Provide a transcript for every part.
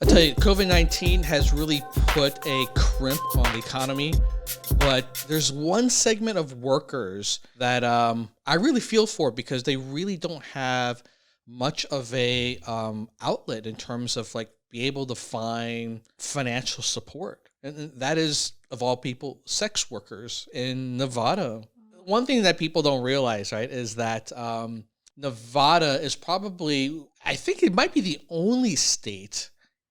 I tell you, COVID-19 has really put a crimp on the economy, but there's one segment of workers that I really feel for because they really don't have much of a outlet in terms of like be able to find financial support. And that is, of all people, sex workers in Nevada. One thing that people don't realize, right, is that Nevada is probably, I think it might be the only state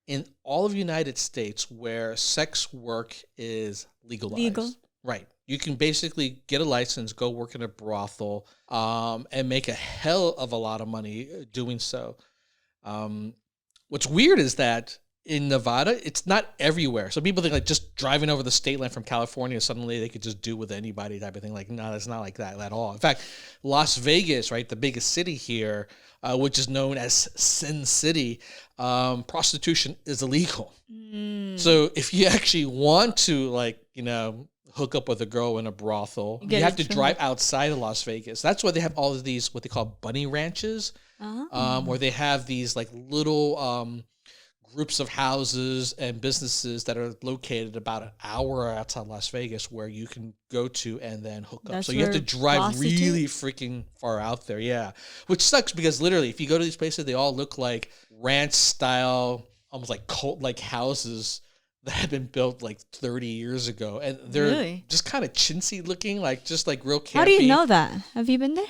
in all of the United States where sex work is legalized. Legal. Right. You can basically get a license, go work in a brothel, and make a hell of a lot of money doing so. What's weird is that in Nevada, it's not everywhere. So people think like just driving over the state line from California, suddenly they could just do with anybody type of thing. Like, no, it's not like that at all. In fact, Las Vegas, right, the biggest city here, which is known as Sin City, prostitution is illegal. So if you actually want to, like, you know, hook up with a girl in a brothel, you have to drive outside of Las Vegas. That's why they have all of these, what they call bunny ranches, where they have these like little groups of houses and businesses that are located about an hour outside Las Vegas where you can go to and then hook up. So you have to drive really freaking far out there. Yeah. Which sucks because literally if you go to these places, they all look like ranch style, almost like cult like houses that have been built like 30 years ago. And they're just kind of chintzy looking, like just like real campy. How do you know that? Have you been there?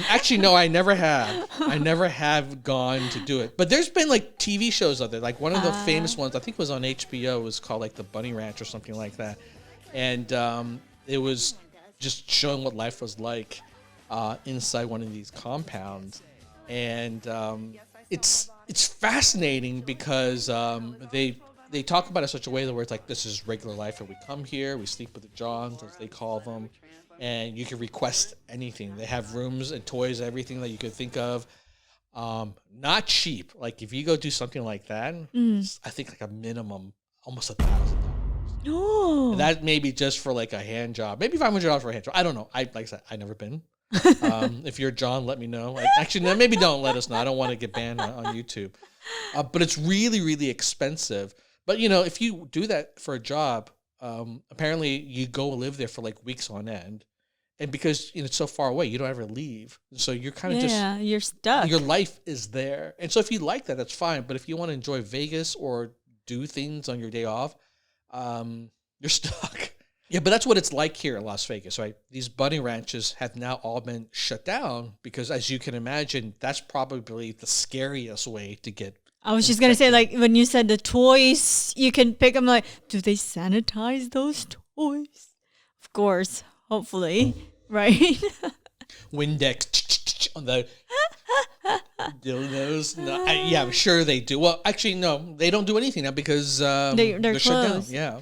Actually, no, I never have. I never have gone to do it. But there's been like TV shows out there. Like one of the famous ones, I think was on HBO, was called like The Bunny Ranch or something like that. And it was just showing what life was like inside one of these compounds. And it's fascinating because they talk about it in such a way that where it's like, this is regular life, and we come here, we sleep with the Johns, as they call them, and you can request anything. They have rooms and toys, everything that you could think of. Not cheap. Like if you go do something like that, I think like a minimum, almost $1,000. No. That may be just for like a hand job, maybe $500 for a hand job. I don't know. Like I said, I've never been. If you're John, let me know. Like, actually, no, maybe don't let us know. I don't want to get banned on YouTube. But it's really, really expensive. But you know, if you do that for a job, apparently you go live there for like weeks on end, and because you know it's so far away, you don't ever leave. So you're kind of you're stuck. Your life is there, and so if you like that, that's fine. But if you want to enjoy Vegas or do things on your day off, you're stuck. Yeah, but that's what it's like here in Las Vegas, right? These bunny ranches have now all been shut down because, as you can imagine, that's probably the scariest way to get. I was just going to say, like, when you said the toys, you can pick them, like, do they sanitize those toys? Of course, hopefully, right? Windex on the dildos. No, yeah, I'm sure they do. Well, actually, no, they don't do anything now because they're shut down. Yeah.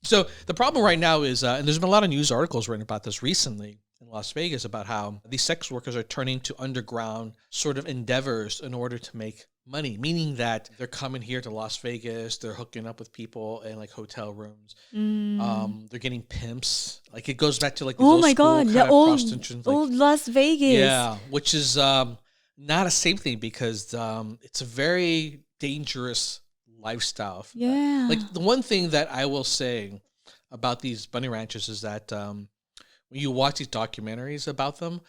So the problem right now is, and there's been a lot of news articles written about this recently in Las Vegas about how these sex workers are turning to underground sort of endeavors in order to make money, meaning that they're coming here to Las Vegas, they're hooking up with people in like hotel rooms, they're getting pimps. Like it goes back to like oh my god, the old Las Vegas. Yeah, which is not a safe thing because it's a very dangerous lifestyle. Yeah. Like the one thing that I will say about these bunny ranches is that when you watch these documentaries about them,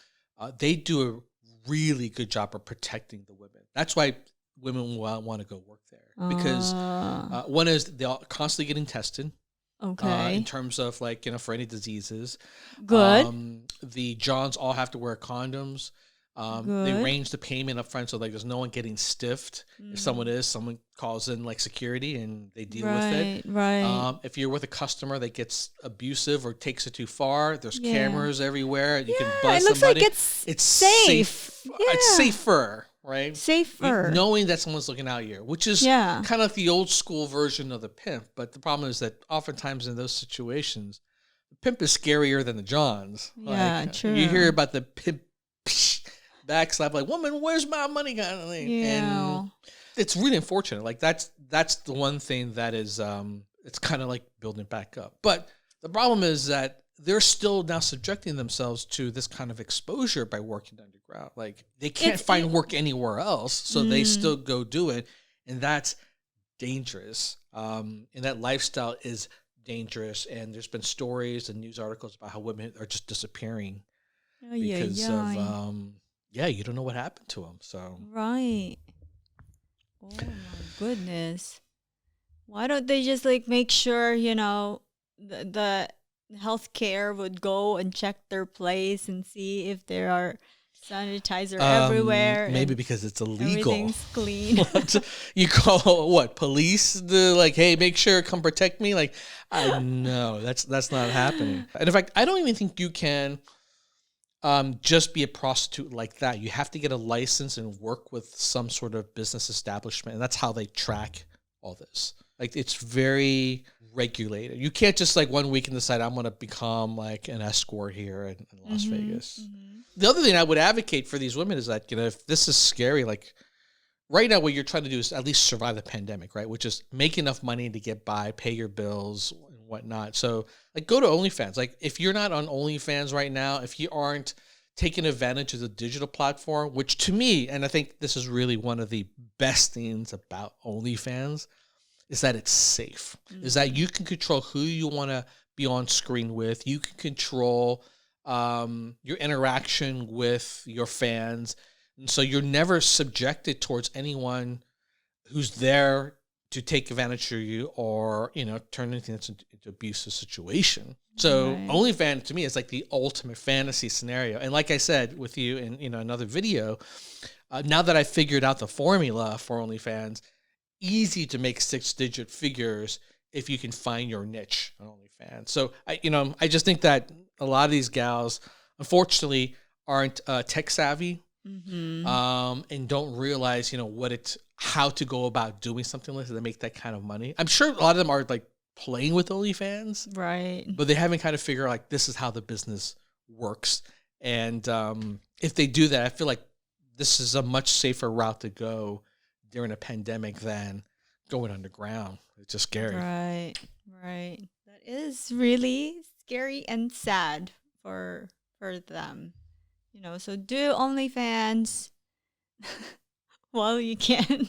they do a really good job of protecting the women. That's why women want to go work there because one is they're constantly getting tested. Okay. In terms of like, you know, for any diseases. Good. The Johns all have to wear condoms. They arrange the payment up front so like there's no one getting stiffed. If someone calls in like security and they deal with it. Right. If you're with a customer that gets abusive or takes it too far, there's cameras everywhere. You can buzz it looks somebody. like it's safe. It's safer, right? Safer. Knowing that someone's looking out here, which is kind of like the old school version of the pimp. But the problem is that oftentimes in those situations, the pimp is scarier than the Johns. Yeah, true. You hear about the pimp backslap, like, woman, where's my money kind of thing. Yeah. And it's really unfortunate. Like that's the one thing that is it's kind of like building it back up. But the problem is that they're still now subjecting themselves to this kind of exposure by working underground. Like they can't find work anywhere else, so they still go do it. And that's dangerous. And that lifestyle is dangerous. And there's been stories and news articles about how women are just disappearing Ay, ay, because of, ay. yeah, you don't know what happened to them. So, Right. Oh my goodness. Why don't they just like make sure, the healthcare would go and check their place and see if there are sanitizer everywhere maybe and because it's illegal. everything's clean. What? You call what, police? The like, hey, make sure, come protect me. Like, I know that's not happening. And in fact, I don't even think you can just be a prostitute like that. You have to get a license and work with some sort of business establishment, and that's how they track all this. Like, it's very regulated. You can't just like one week and decide I'm going to become like an escort here in Las Vegas. The other thing I would advocate for these women is that, if this is scary, like right now what you're trying to do is at least survive the pandemic, right? Which is make enough money to get by, pay your bills and whatnot. So like go to OnlyFans. Like if you're not on OnlyFans right now, if you aren't taking advantage of the digital platform, which to me, and I think this is really one of the best things about OnlyFans, is that it's safe, is that you can control who you want to be on screen with. You can control your interaction with your fans. And so you're never subjected towards anyone who's there to take advantage of you or, turn anything that's into abusive situation. So Right. OnlyFans to me is like the ultimate fantasy scenario. And like I said with you in, another video, now that I figured out the formula for OnlyFans, easy to make 6-digit figures if you can find your niche on OnlyFans. So I just think that a lot of these gals, unfortunately, aren't tech savvy, and don't realize how to go about doing something like that to make that kind of money. I'm sure a lot of them are like playing with OnlyFans, Right. but they haven't kind of figured out like this is how the business works. And if they do that, I feel like this is a much safer route to go during a pandemic than going underground. It's just scary. Right. Right. That is really scary and sad for them. So do OnlyFans while you can.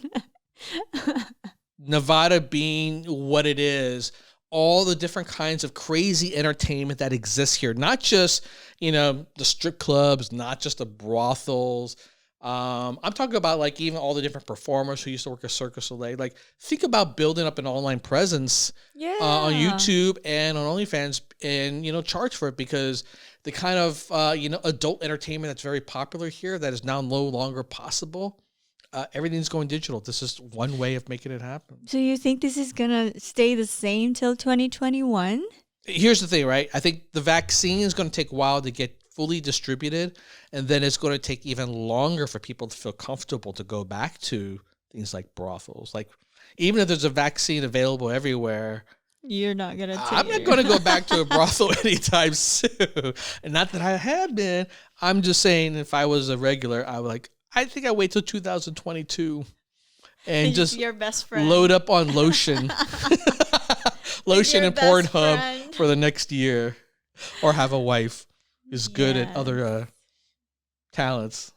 Nevada being what it is, all the different kinds of crazy entertainment that exists here, not just, the strip clubs, not just the brothels. I'm talking about like even all the different performers who used to work at Cirque du Soleil. Like think about building up an online presence on YouTube and on OnlyFans and, charge for it, because the kind of, adult entertainment that's very popular here that is now no longer possible. Everything's going digital. This is one way of making it happen. So you think this is going to stay the same till 2021? Here's the thing, right? I think the vaccine is going to take a while to get fully distributed, and then it's going to take even longer for people to feel comfortable to go back to things like brothels. Like, even if there's a vaccine available everywhere, you're not going to take I'm not going to go back to a brothel anytime soon. And not that I have been. I'm just saying if I was a regular, I would I think I wait till 2022 and just your best friend. load up on lotion. Lotion and Pornhub friend. for the next year, or have a wife who's good at Yes. other talents.